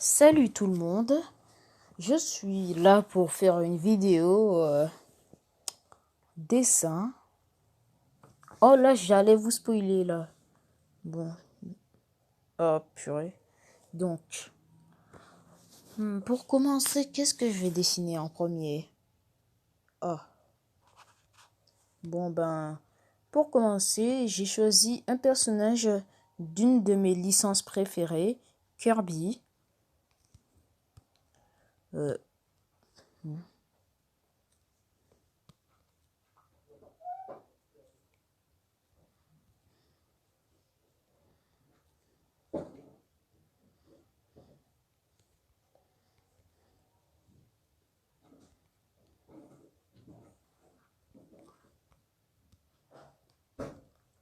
Salut tout le monde, je suis là pour faire une vidéo dessin. Oh là, j'allais vous spoiler là. Bon, oh purée. Donc, pour commencer, qu'est-ce que je vais dessiner en premier? Oh, bon ben, pour commencer, j'ai choisi un personnage d'une de mes licences préférées, Kirby. Euh,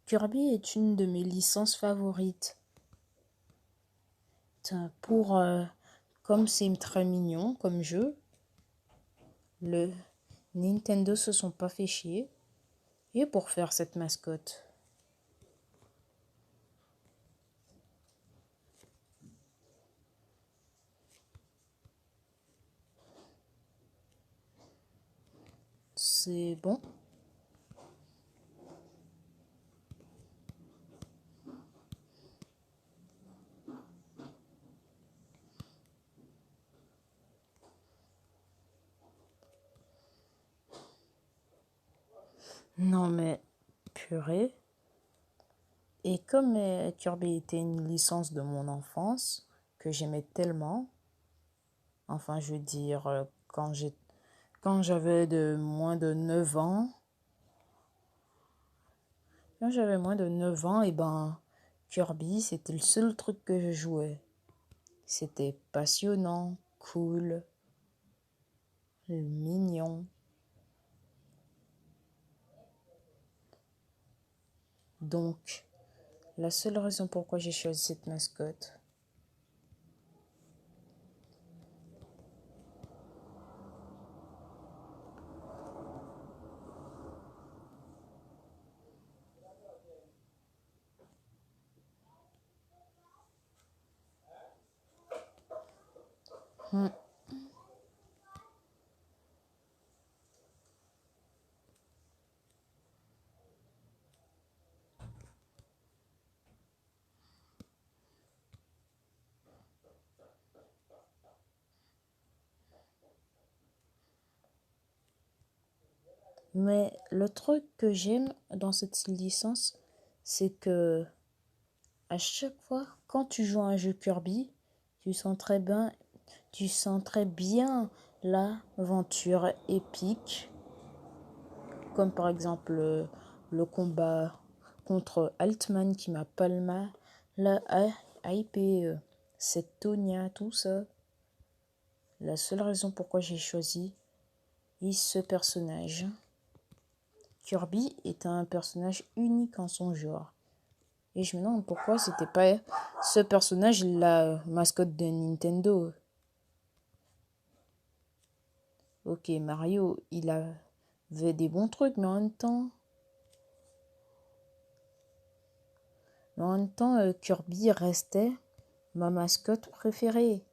Kirby est une de mes licences favorites. Pour, comme c'est très mignon comme jeu, le Nintendo se sont pas fait chier et pour faire cette mascotte. C'est bon. Non mais purée. Et comme Kirby était une licence de mon enfance que j'aimais tellement, enfin je veux dire quand j'avais de moins de 9 ans, quand j'avais moins de 9 ans, et ben Kirby, c'était le seul truc que je jouais. C'était passionnant, cool, mignon. Donc, la seule raison pourquoi j'ai choisi cette mascotte. Hmm. Mais le truc que j'aime dans cette licence, c'est que à chaque fois, quand tu joues à un jeu Kirby, tu sens très bien l'aventure épique, comme par exemple le combat contre Altman qui m'a palma, la hypé, cette Tonya, tout ça. La seule raison pourquoi j'ai choisi ce personnage. Kirby est un personnage unique en son genre. Et je me demande pourquoi c'était pas ce personnage la mascotte de Nintendo. Ok, Mario, il avait des bons trucs, mais en même temps, Kirby restait ma mascotte préférée.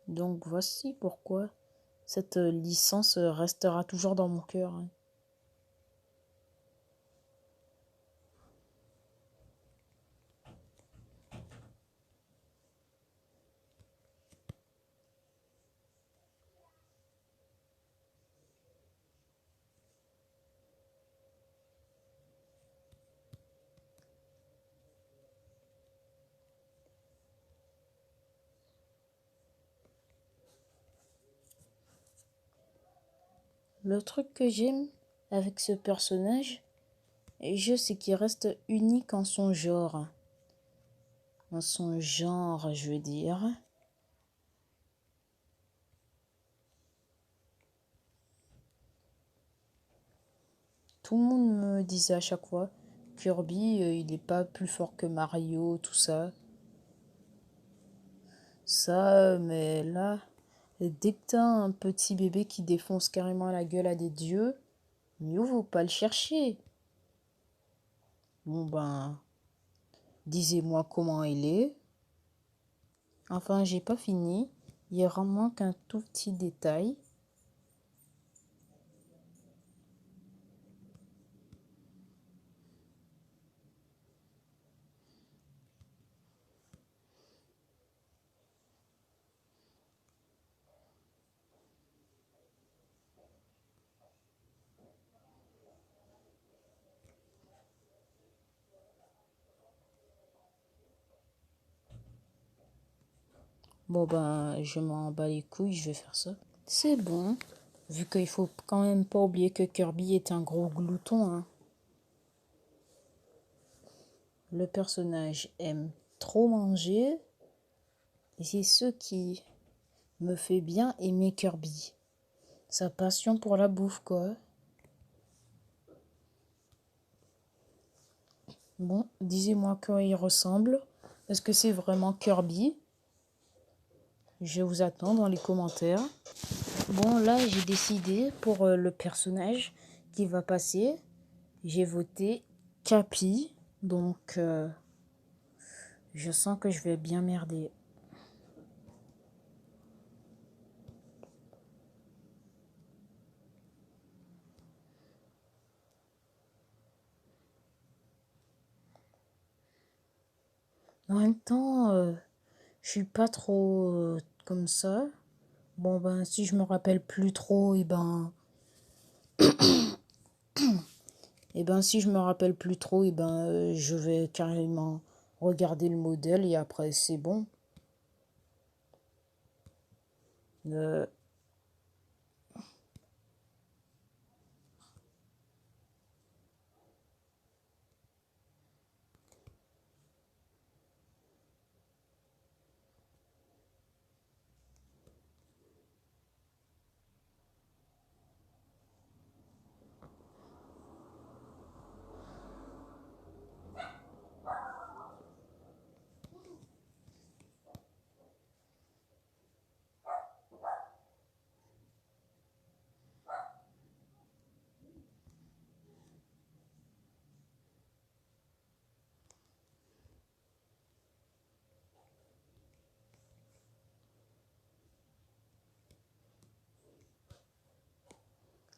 Donc voici pourquoi cette licence restera toujours dans mon cœur. Le truc que j'aime avec ce personnage, je sais qu'il reste unique en son genre. En son genre, je veux dire. Tout le monde me disait à chaque fois, Kirby, il n'est pas plus fort que Mario, tout ça. Ça, mais là, dès que t'as un petit bébé qui défonce carrément la gueule à des dieux, mieux vaut pas le chercher. Bon ben, disez-moi comment elle est. Enfin, j'ai pas fini. Il manque qu'un tout petit détail. Bon ben, je m'en bats les couilles, je vais faire ça. C'est bon, vu qu'il faut quand même pas oublier que Kirby est un gros glouton, hein. Le personnage aime trop manger, et c'est ce qui me fait bien aimer Kirby. Sa passion pour la bouffe, quoi. Bon, disez-moi quoi il ressemble. Est-ce que c'est vraiment Kirby? Je vous attends dans les commentaires. Bon, là, j'ai décidé pour le personnage qui va passer. J'ai voté Capi. Donc, je sens que je vais bien merder. En même temps, je suis pas trop comme ça. Bon, ben, si je me rappelle plus trop, si je me rappelle plus trop, je vais carrément regarder le modèle et après, c'est bon. Euh,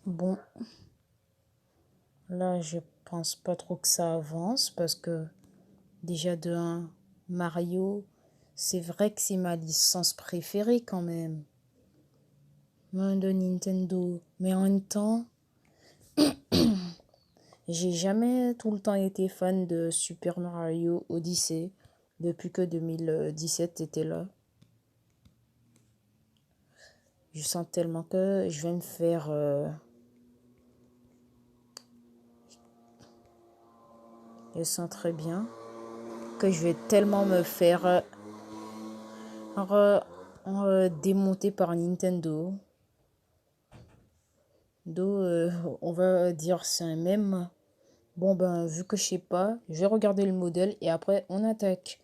bon, là, je pense pas trop que ça avance parce que déjà de un, Mario, c'est vrai que c'est ma licence préférée quand même. De Nintendo. Mais en même temps, j'ai jamais tout le temps été fan de Super Mario Odyssey depuis que 2017 était là. Je sens tellement que je vais me faire... je sens très bien que je vais tellement me faire démonter par Nintendo. On va dire c'est un mème. Bon ben, vu que je sais pas, je vais regarder le modèle et après on attaque.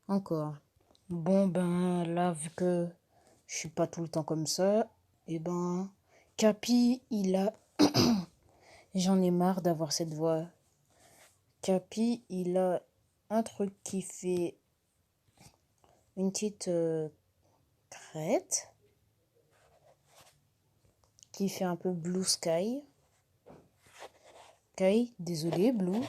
Encore. Bon ben, là, vu que je suis pas tout le temps comme ça, Capi, il a... J'en ai marre d'avoir cette voix. Capi, il a un truc qui fait une petite crête, qui fait un peu blue sky. Sky, désolé, blue.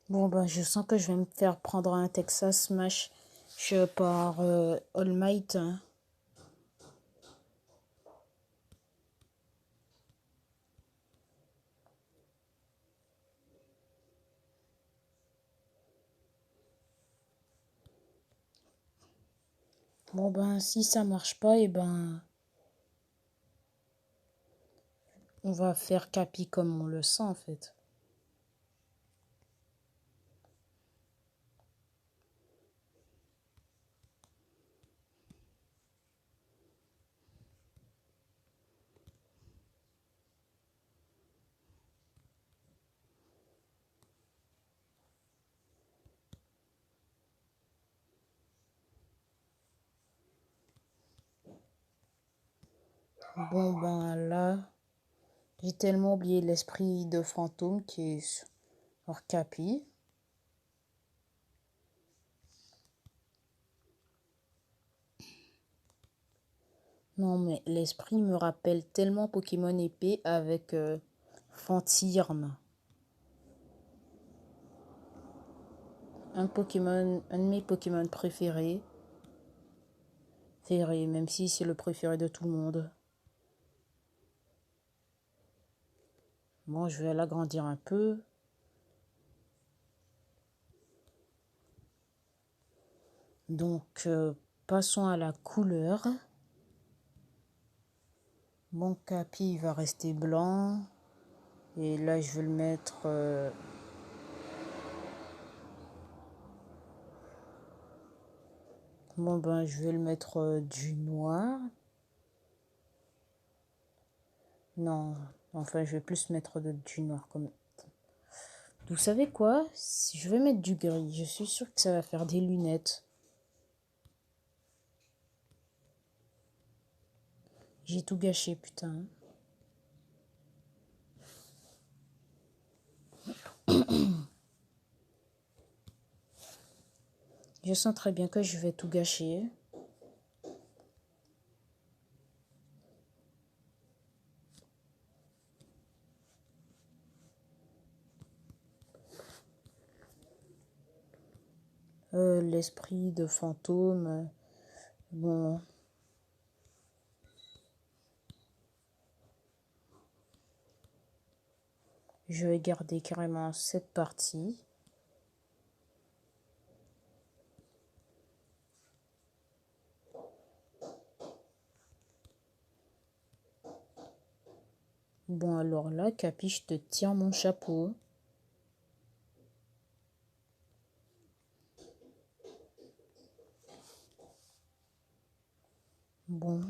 Bon ben, je sens que je vais me faire prendre un Texas Smash par All Might, hein. Bon ben, si ça marche pas, on va faire Capi comme on le sent en fait. Bon, ben là, j'ai tellement oublié l'esprit de fantôme qui est sur Capi. Non, mais l'esprit me rappelle tellement Pokémon épée avec Fantirme. Un de mes Pokémon préférés. Même si c'est le préféré de tout le monde. Bon, je vais l'agrandir un peu. Donc, passons à la couleur. Mon Capi va rester blanc. Et là, je vais le mettre... Bon, ben, je vais le mettre du noir. Non, enfin, je vais plus mettre du noir comme... Vous savez quoi? Si je vais mettre du gris, je suis sûre que ça va faire des lunettes. J'ai tout gâché, putain. Je sens très bien que je vais tout gâcher. L'esprit de fantôme. Bon. Je vais garder carrément cette partie. Bon, alors là, Capi, je te tire mon chapeau. Bon.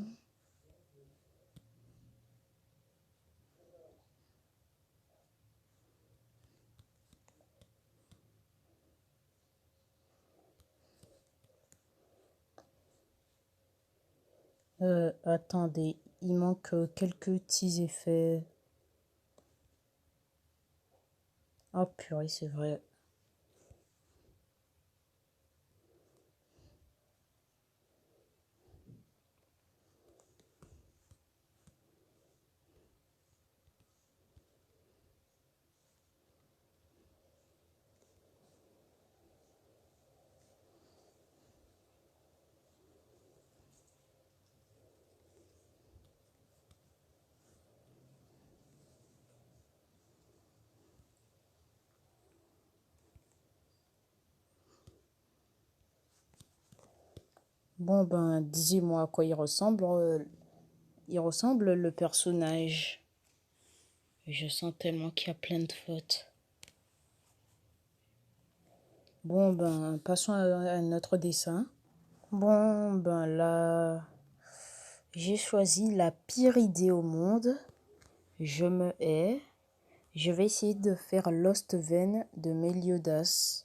Attendez, il manque quelques petits effets. Oh purée, c'est vrai. Bon, ben, disez-moi à quoi il ressemble. Il ressemble le personnage. Je sens tellement qu'il y a plein de fautes. Bon, ben, passons à notre dessin. Bon, ben là, j'ai choisi la pire idée au monde. Je me hais. Je vais essayer de faire Lost Vein de Meliodas.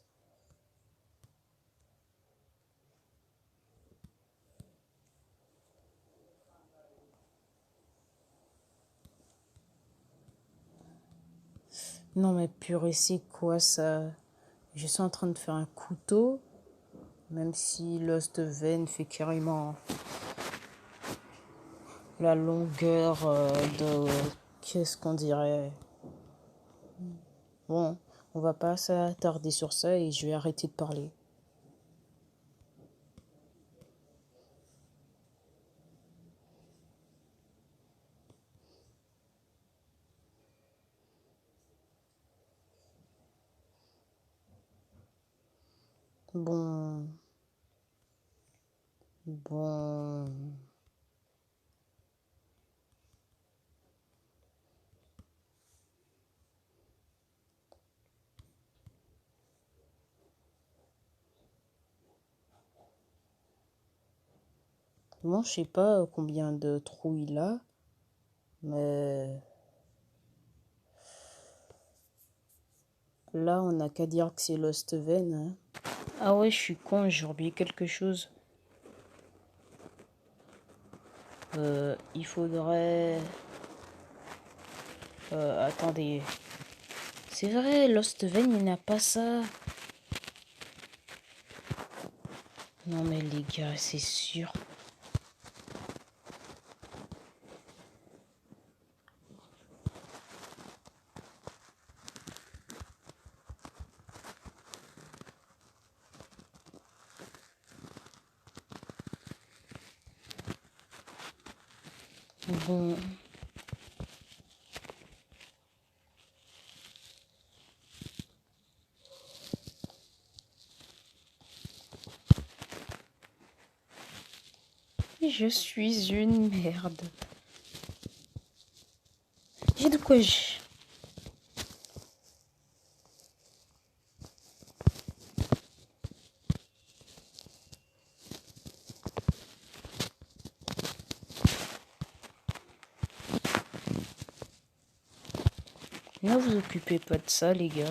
Non mais purée, c'est quoi ça? Je suis en train de faire un couteau, même si Lost Vein fait carrément la longueur de... Qu'est-ce qu'on dirait? Bon, on va pas s'attarder sur ça et je vais arrêter de parler. Bon, bon... Bon, je sais pas combien de trous il a, mais là, on n'a qu'à dire que c'est Lost Vein, hein. Ah ouais, je suis con, j'ai oublié quelque chose. Il faudrait... attendez. C'est vrai, Lost Vein, il n'a pas ça. Non mais les gars, c'est sûr. Bon. Je suis une merde. J'ai de quoi je... Ne vous occupez pas de ça, les gars.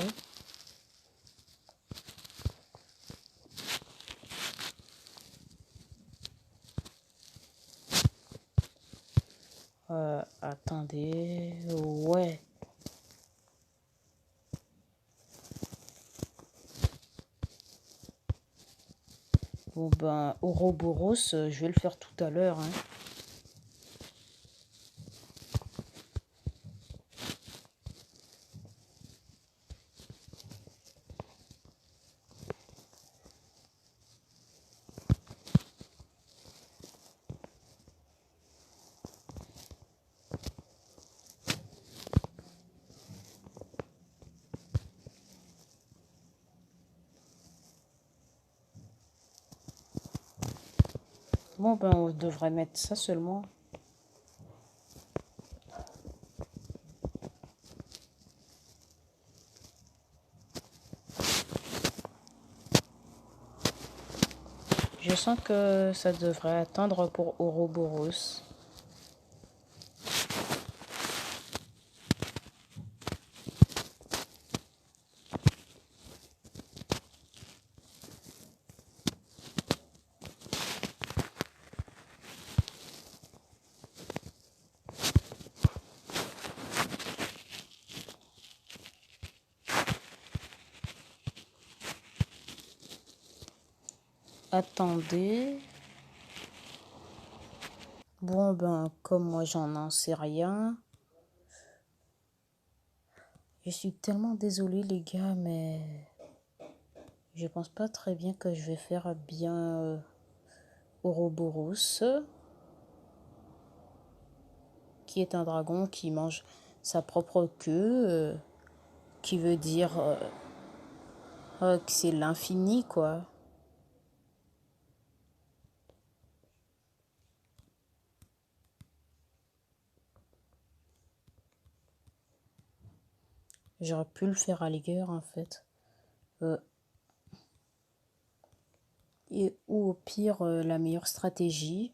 Attendez... Ouais. Bon ben, Ouroboros, je vais le faire tout à l'heure, hein. Bon ben, on devrait mettre ça seulement. Je sens que ça devrait attendre pour Ouroboros. Attendez. Bon ben, comme moi j'en sais rien. Je suis tellement désolée les gars, mais je pense pas très bien que je vais faire bien Ouroboros, qui est un dragon qui mange sa propre queue, qui veut dire que c'est l'infini quoi. J'aurais pu le faire à Liger en fait. Euh, ou au pire, la meilleure stratégie.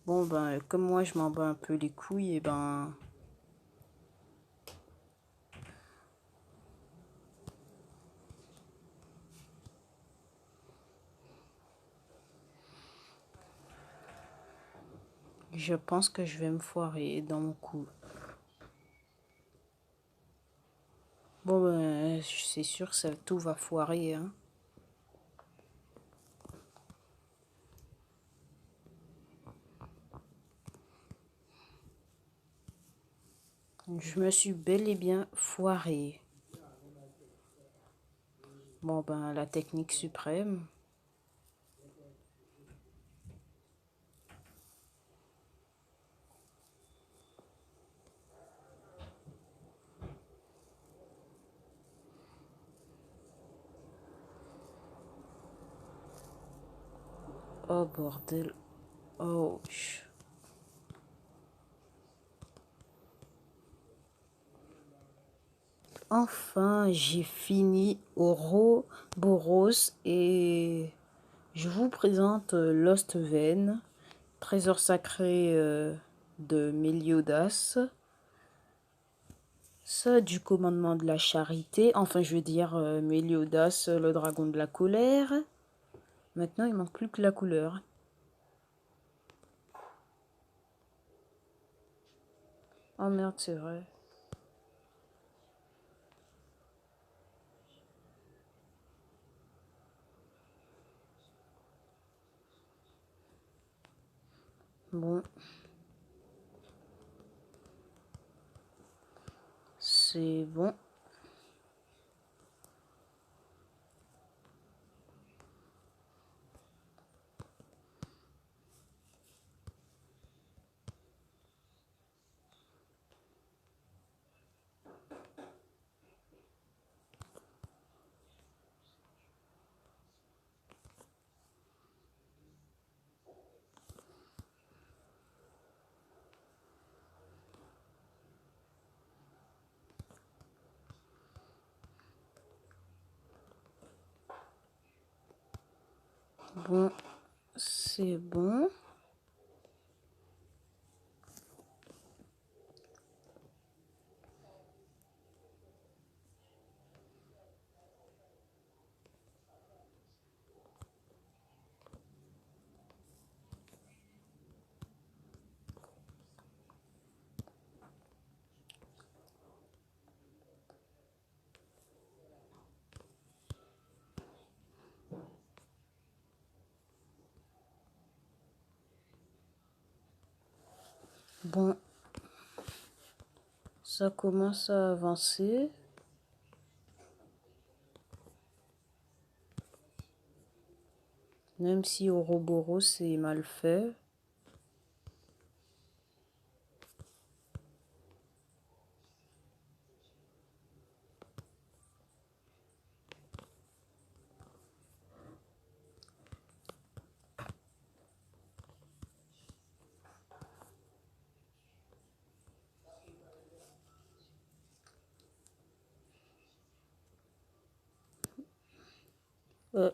Bon ben, comme moi je m'en bats un peu les couilles, et ben... Je pense que je vais me foirer dans mon coup. Bon ben, c'est sûr, ça, tout va foirer, hein. Je me suis bel et bien foiré. Bon ben, la technique suprême. Oh bordel. Oh. Enfin, j'ai fini Ouroboros et je vous présente Lost Vein, trésor sacré de Méliodas. Ça, du commandement de la charité. Enfin, je veux dire, Méliodas, le dragon de la colère. Maintenant, il manque plus que la couleur. Oh merde, c'est vrai. Bon, c'est bon. Bon, c'est bon. Bon, ça commence à avancer. Même si Ouroboros c'est mal fait.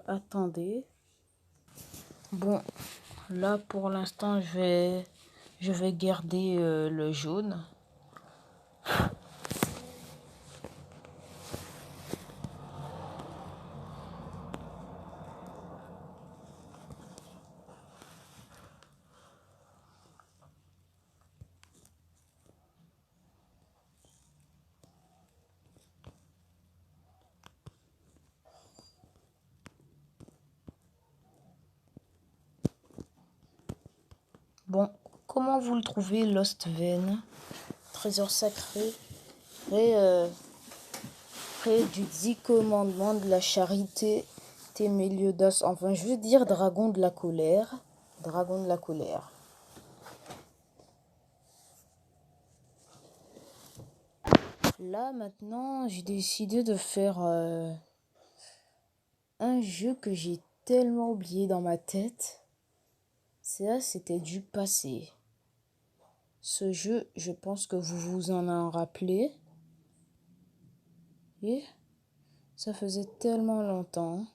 Attendez. Bon, là pour l'instant je vais garder le jaune. Bon, comment vous le trouvez, Lost Vein? Trésor sacré, près du 10 commandement de la charité, Téméliodas, enfin je veux dire dragon de la colère. Dragon de la colère. Là maintenant, j'ai décidé de faire un jeu que j'ai tellement oublié dans ma tête. Ça, c'était du passé. Ce jeu, je pense que vous vous en rappelez. Et ça faisait tellement longtemps.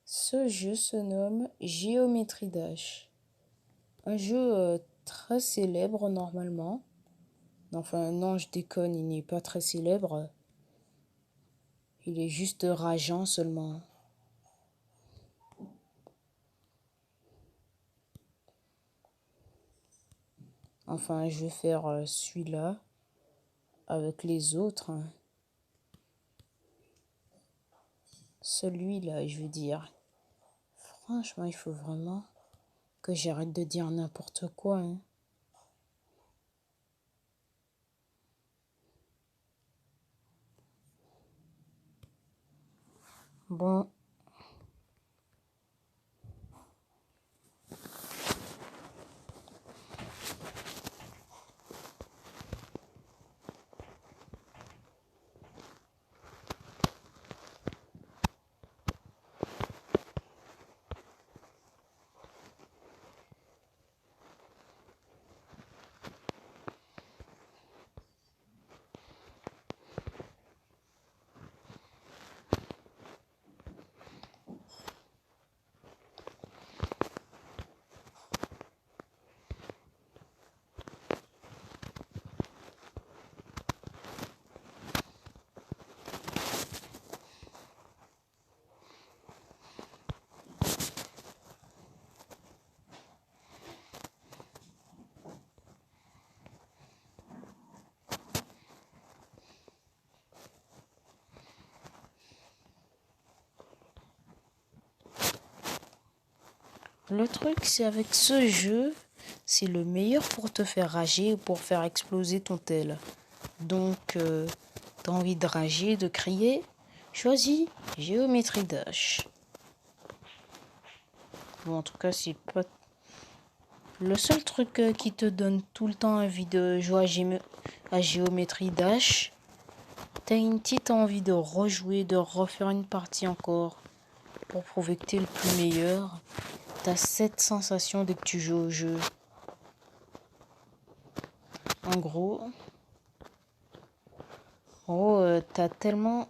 Ce jeu se nomme Geometry Dash. Un jeu très célèbre normalement. Enfin non, je déconne, il n'est pas très célèbre. Il est juste rageant seulement. Enfin, je vais faire celui-là avec les autres. Celui-là, je veux dire. Franchement, il faut vraiment que j'arrête de dire n'importe quoi. Hein. Bon. Le truc, c'est avec ce jeu, c'est le meilleur pour te faire rager ou pour faire exploser ton tel. Donc, t'as envie de rager, de crier, choisis Géométrie Dash. Bon, en tout cas, c'est pas le seul truc qui te donne tout le temps envie de jouer à Géométrie Dash. T'as une petite envie de rejouer, de refaire une partie encore pour prouver que t'es le plus meilleur. T'as cette sensation dès que tu joues au jeu. En gros, t'as tellement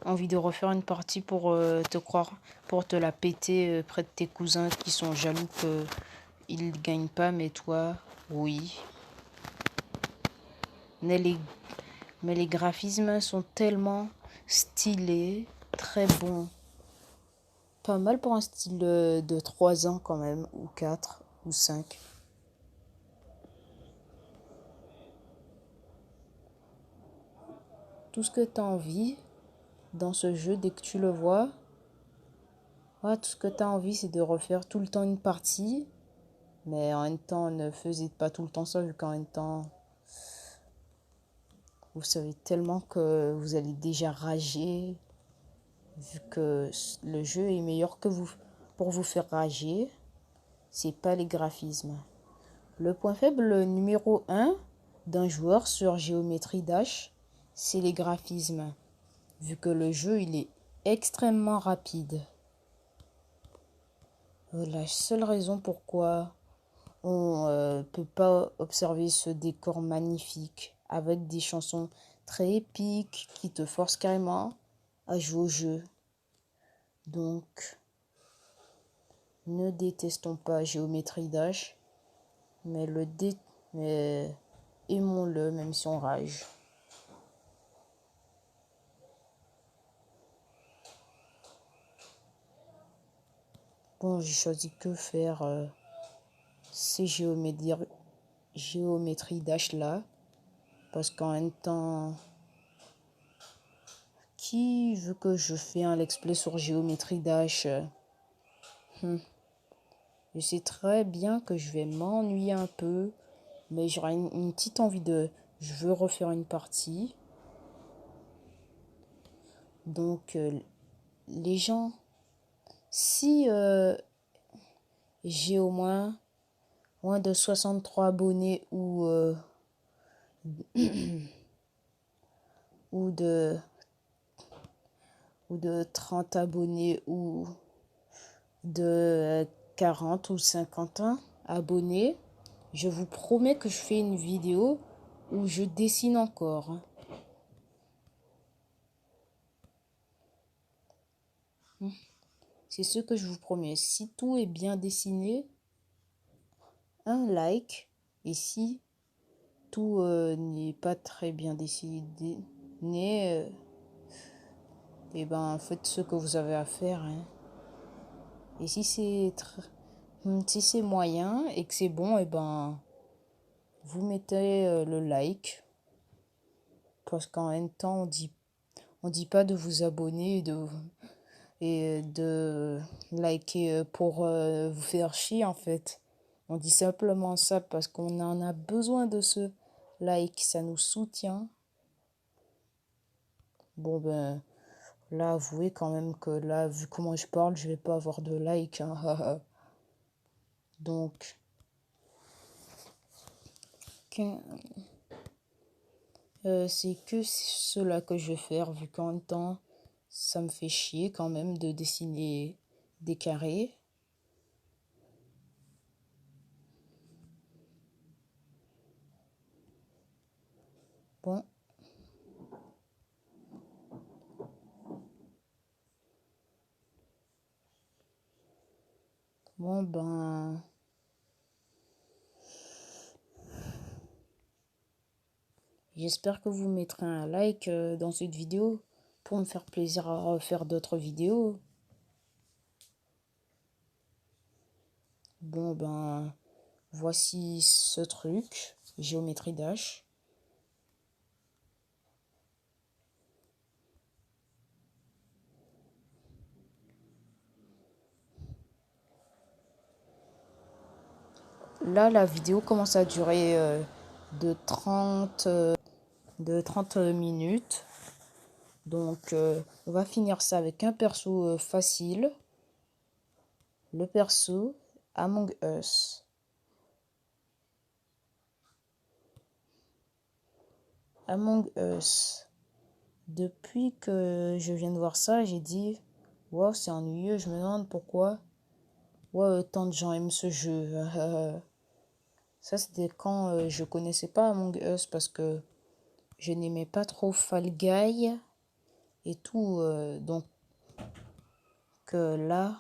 envie de refaire une partie pour pour te la péter près de tes cousins qui sont jaloux qu'ils ne gagnent pas, mais toi, oui. Mais les graphismes sont tellement stylés, très bons. Pas mal pour un style de 3 ans quand même, ou 4, ou 5. Tout ce que tu as envie dans ce jeu, dès que tu le vois, ouais, tout ce que tu as envie, c'est de refaire tout le temps une partie. Mais en même temps, ne faisez pas tout le temps ça, vu qu'en même temps, vous savez tellement que vous allez déjà rager, vu que le jeu est meilleur que vous pour vous faire rager. C'est pas les graphismes. Le point faible numéro 1 d'un joueur sur Géométrie Dash, c'est les graphismes, vu que le jeu il est extrêmement rapide. La seule raison pourquoi on peut pas observer ce décor magnifique avec des chansons très épiques qui te forcent carrément à jouer au jeu. Donc, ne détestons pas Géométrie Dash, mais mais aimons-le même si on rage. Bon, j'ai choisi que faire ces géométrie Dash là, parce qu'en même temps, qui veut que je fais un let's play sur Géométrie Dash? Je sais très bien que je vais m'ennuyer un peu, mais j'aurai une petite envie de... Je veux refaire une partie. Donc, les gens, si j'ai au moins de 63 abonnés ou de 30 abonnés ou de 40 ou 51 abonnés, je vous promets que je fais une vidéo où je dessine encore. C'est ce que je vous promets. Si tout est bien dessiné, un like. Et si tout n'est pas très bien dessiné, et ben faites ce que vous avez à faire. Hein. Et si c'est moyen et que c'est bon, et ben vous mettez le like. Parce qu'en même temps, on dit pas de vous abonner et de liker pour vous faire chier en fait. On dit simplement ça parce qu'on en a besoin de ce like, ça nous soutient. Bon ben là, avouez quand même que là, vu comment je parle, je vais pas avoir de like. Hein. Donc, c'est que cela que je vais faire, vu qu'en même temps, ça me fait chier quand même de dessiner des carrés. Bon. Bon ben... J'espère que vous mettrez un like dans cette vidéo pour me faire plaisir à refaire d'autres vidéos. Bon ben, voici ce truc, Géométrie Dash. là, la vidéo commence à durer de 30 minutes. Donc, on va finir ça avec un perso facile. Le perso Among Us. Among Us. Depuis que je viens de voir ça, j'ai dit, wow, c'est ennuyeux. Je me demande pourquoi tant de gens aiment ce jeu. Ça, c'était quand je connaissais pas Among Us parce que je n'aimais pas trop Fall Guy et tout. Donc, là,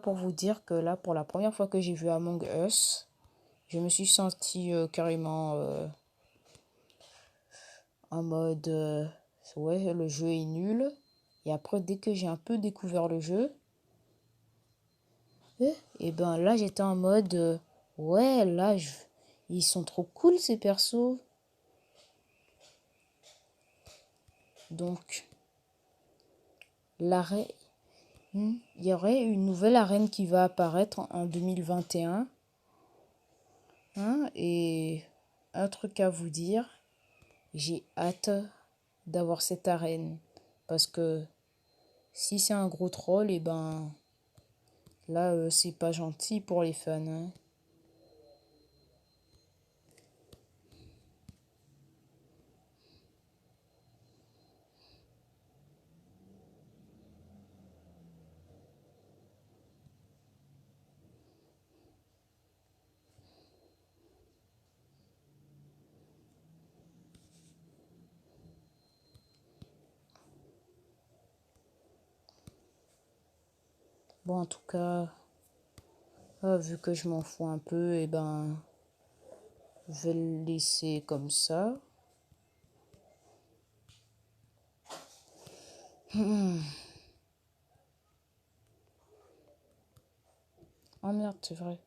pour vous dire que là, pour la première fois que j'ai vu Among Us, je me suis senti carrément en mode ouais, le jeu est nul. Et après, dès que j'ai un peu découvert le jeu, et ben là, j'étais en mode ouais, là, ils sont trop cool ces persos. Donc, l'arrêt. Il y aurait une nouvelle arène qui va apparaître en 2021. Et un truc à vous dire, j'ai hâte d'avoir cette arène. Parce que si c'est un gros troll, et ben là, c'est pas gentil pour les fans. Bon, en tout cas, vu que je m'en fous un peu, et ben je vais le laisser comme ça. Oh merde, c'est vrai.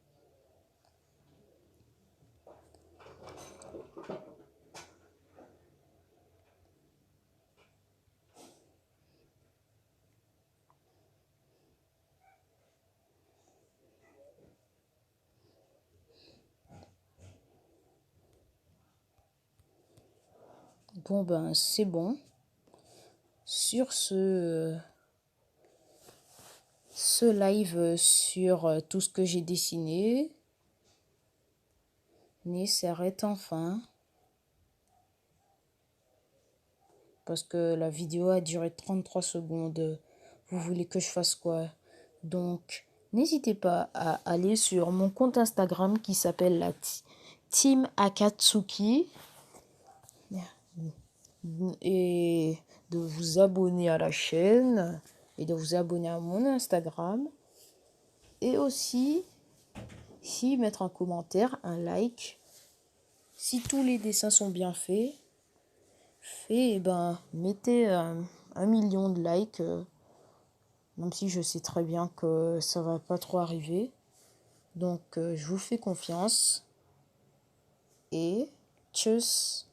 Bon, ben c'est bon. Sur ce live sur tout ce que j'ai dessiné s'arrête enfin. Parce que la vidéo a duré 33 secondes. Vous voulez que je fasse quoi? Donc, n'hésitez pas à aller sur mon compte Instagram qui s'appelle la Team Akatsuki et de vous abonner à la chaîne et de vous abonner à mon Instagram. Et aussi, si mettre un commentaire, un like. Si tous les dessins sont bien faits, et ben mettez 1 million de likes. Même si je sais très bien que ça va pas trop arriver. Donc je vous fais confiance. Et tchuss.